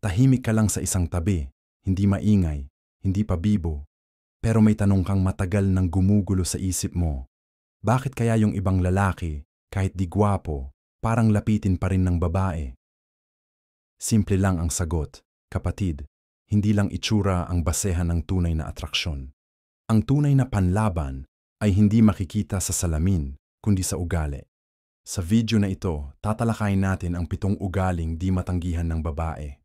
Tahimik ka lang sa isang tabi, hindi maingay, hindi pabibo, pero may tanong kang matagal nang gumugulo sa isip mo. Bakit kaya yung ibang lalaki, kahit di gwapo, parang lapitin pa rin ng babae? Simple lang ang sagot, kapatid. Hindi lang itsura ang basehan ng tunay na atraksyon. Ang tunay na panlaban ay hindi makikita sa salamin, kundi sa ugali. Sa video na ito, tatalakayin natin ang 7 ugaling di matanggihan ng babae.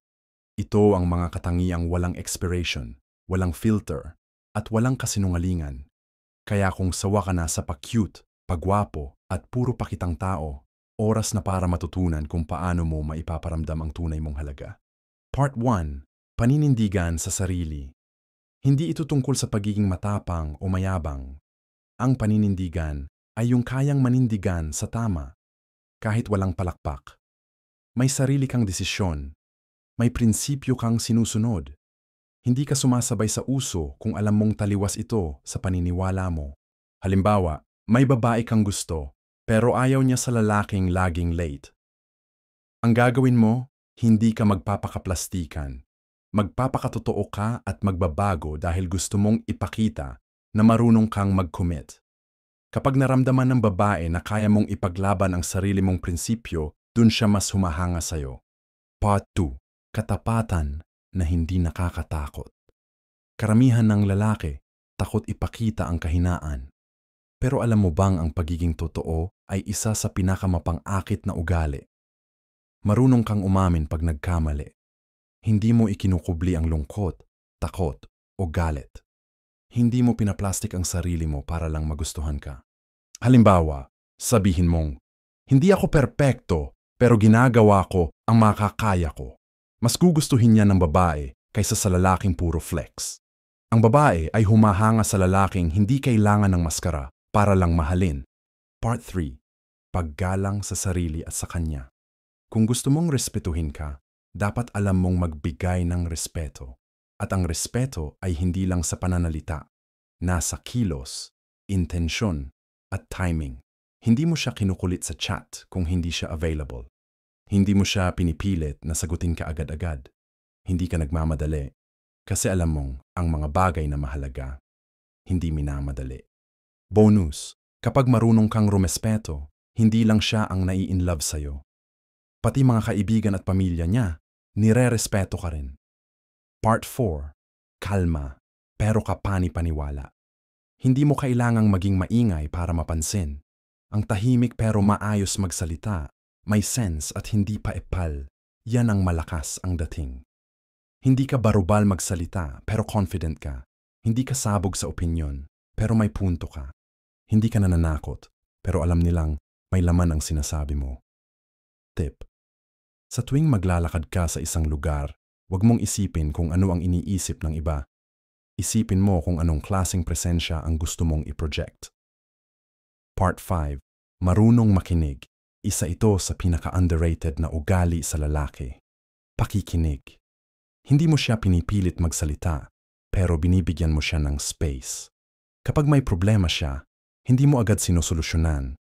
Ito ang mga katangiang walang expiration, walang filter, at walang kasinungalingan. Kaya kung sawa ka na sa pa-cute, pagwapo, at puro pakitang tao, oras na para matutunan kung paano mo maipaparamdam ang tunay mong halaga. Part 1. Paninindigan sa sarili. Hindi ito tungkol sa pagiging matapang o mayabang. Ang paninindigan ay yung kayang manindigan sa tama, kahit walang palakpak. May sarili kang desisyon. May prinsipyo kang sinusunod. Hindi ka sumasabay sa uso kung alam mong taliwas ito sa paniniwala mo. Halimbawa, may babae kang gusto, pero ayaw niya sa lalaking laging late. Ang gagawin mo, hindi ka magpapakaplastikan. Magpapakatotoo ka at magbabago dahil gusto mong ipakita na marunong kang mag-commit. Kapag naramdaman ng babae na kaya mong ipaglaban ang sarili mong prinsipyo, dun siya mas humahanga sa'yo. Part 2. Katapatan na hindi nakakatakot. Karamihan ng lalaki, takot ipakita ang kahinaan. Pero alam mo bang ang pagiging totoo ay isa sa pinakamapang-akit na ugali? Marunong kang umamin pag nagkamali. Hindi mo ikinukubli ang lungkot, takot, o galit. Hindi mo pinaplastik ang sarili mo para lang magustuhan ka. Halimbawa, sabihin mong, hindi ako perpekto, pero ginagawa ko ang makakaya ko. Mas gugustuhin niya ng babae kaysa sa lalaking puro flex. Ang babae ay humahanga sa lalaking hindi kailangan ng maskara para lang mahalin. Part 3. Paggalang sa sarili at sa kanya. Kung gusto mong respetuhin ka, dapat alam mong magbigay ng respeto. At ang respeto ay hindi lang sa pananalita. Nasa kilos, intensyon, at timing. Hindi mo siya kinukulit sa chat kung hindi siya available. Hindi mo siya pinipilit na sagutin ka agad-agad. Hindi ka nagmamadali. Kasi alam mong ang mga bagay na mahalaga, hindi minamadali. Bonus, kapag marunong kang rumespeto, hindi lang siya ang nai-inlove sa'yo. Pati mga kaibigan at pamilya niya, nire-respeto ka rin. Part 4. Kalma, pero kapani-paniwala. Hindi mo kailangang maging maingay para mapansin. Ang tahimik pero maayos magsalita, may sense at hindi pa epal, yan ang malakas ang dating. Hindi ka barubal magsalita pero confident ka. Hindi ka sabog sa opinyon pero may punto ka. Hindi ka nananakot pero alam nilang may laman ang sinasabi mo. Tip. Sa tuwing maglalakad ka sa isang lugar, huwag mong isipin kung ano ang iniisip ng iba. Isipin mo kung anong klaseng presensya ang gusto mong i-project. Part 5. Marunong makinig. Isa ito sa pinaka-underrated na ugali sa lalaki. Pakikinig. Hindi mo siya pinipilit magsalita, pero binibigyan mo siya ng space. Kapag may problema siya, hindi mo agad sinusolusyonan.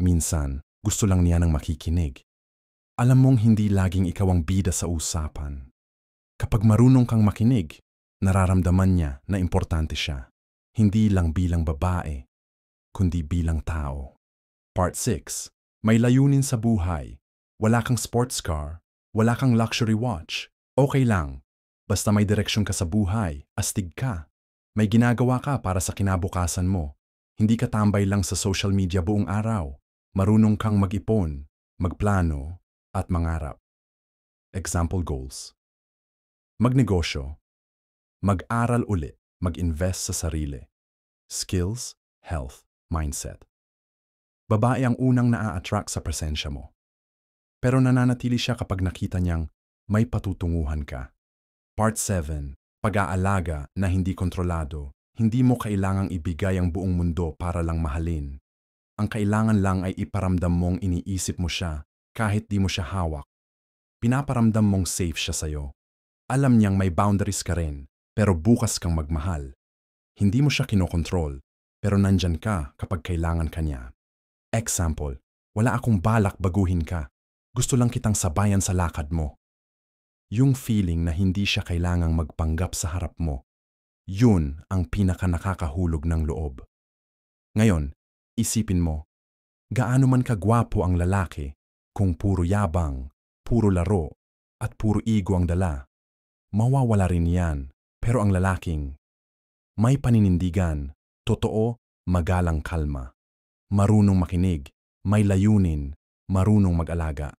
Minsan, gusto lang niya ng makikinig. Alam mong hindi laging ikaw ang bida sa usapan. Kapag marunong kang makinig, nararamdaman niya na importante siya. Hindi lang bilang babae, kundi bilang tao. Part 6. May layunin sa buhay. Wala kang sports car, wala kang luxury watch. Okay lang. Basta may direksyon ka sa buhay, astig ka. May ginagawa ka para sa kinabukasan mo. Hindi ka tambay lang sa social media buong araw. Marunong kang mag-ipon, magplano, at mangarap. Example goals. Magnegosyo. Mag-aral ulit, mag-invest sa sarili. Skills, health, mindset. Babae ang unang naa-attract sa presensya mo. Pero nananatili siya kapag nakita niyang may patutunguhan ka. Part 7. Pag-aalaga na hindi kontrolado. Hindi mo kailangang ibigay ang buong mundo para lang mahalin. Ang kailangan lang ay iparamdam mong iniisip mo siya kahit di mo siya hawak. Pinaparamdam mong safe siya sa'yo. Alam niyang may boundaries ka rin, pero bukas kang magmahal. Hindi mo siya kinokontrol, pero nandyan ka kapag kailangan ka niya. Example, wala akong balak baguhin ka. Gusto lang kitang sabayan sa lakad mo. Yung feeling na hindi siya kailangang magpanggap sa harap mo. Yun ang pinaka-nakakahulog ng loob. Ngayon, isipin mo, gaano man kagwapo ang lalaki kung puro yabang, puro laro, at puro ego ang dala. Mawawala rin yan. Pero ang lalaking may paninindigan, totoo, magalang kalma, marunong makinig, may layunin, marunong mag-alaga.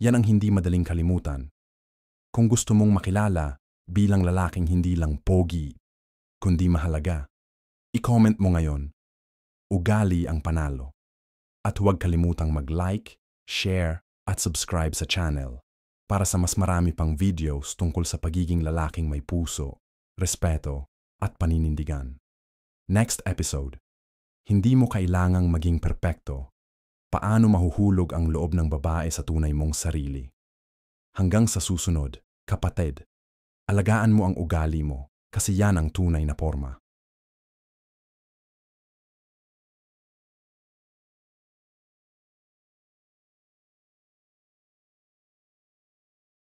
Yan ang hindi madaling kalimutan. Kung gusto mong makilala bilang lalaking hindi lang pogi, kundi mahalaga, i-comment mo ngayon, ugali ang panalo. At huwag kalimutang mag-like, share, at subscribe sa channel para sa mas marami pang videos tungkol sa pagiging lalaking may puso, respeto, at paninindigan. Next episode, hindi mo kailangang maging perpekto. Paano mahuhulog ang loob ng babae sa tunay mong sarili? Hanggang sa susunod, kapatid, alagaan mo ang ugali mo kasi yan ang tunay na porma.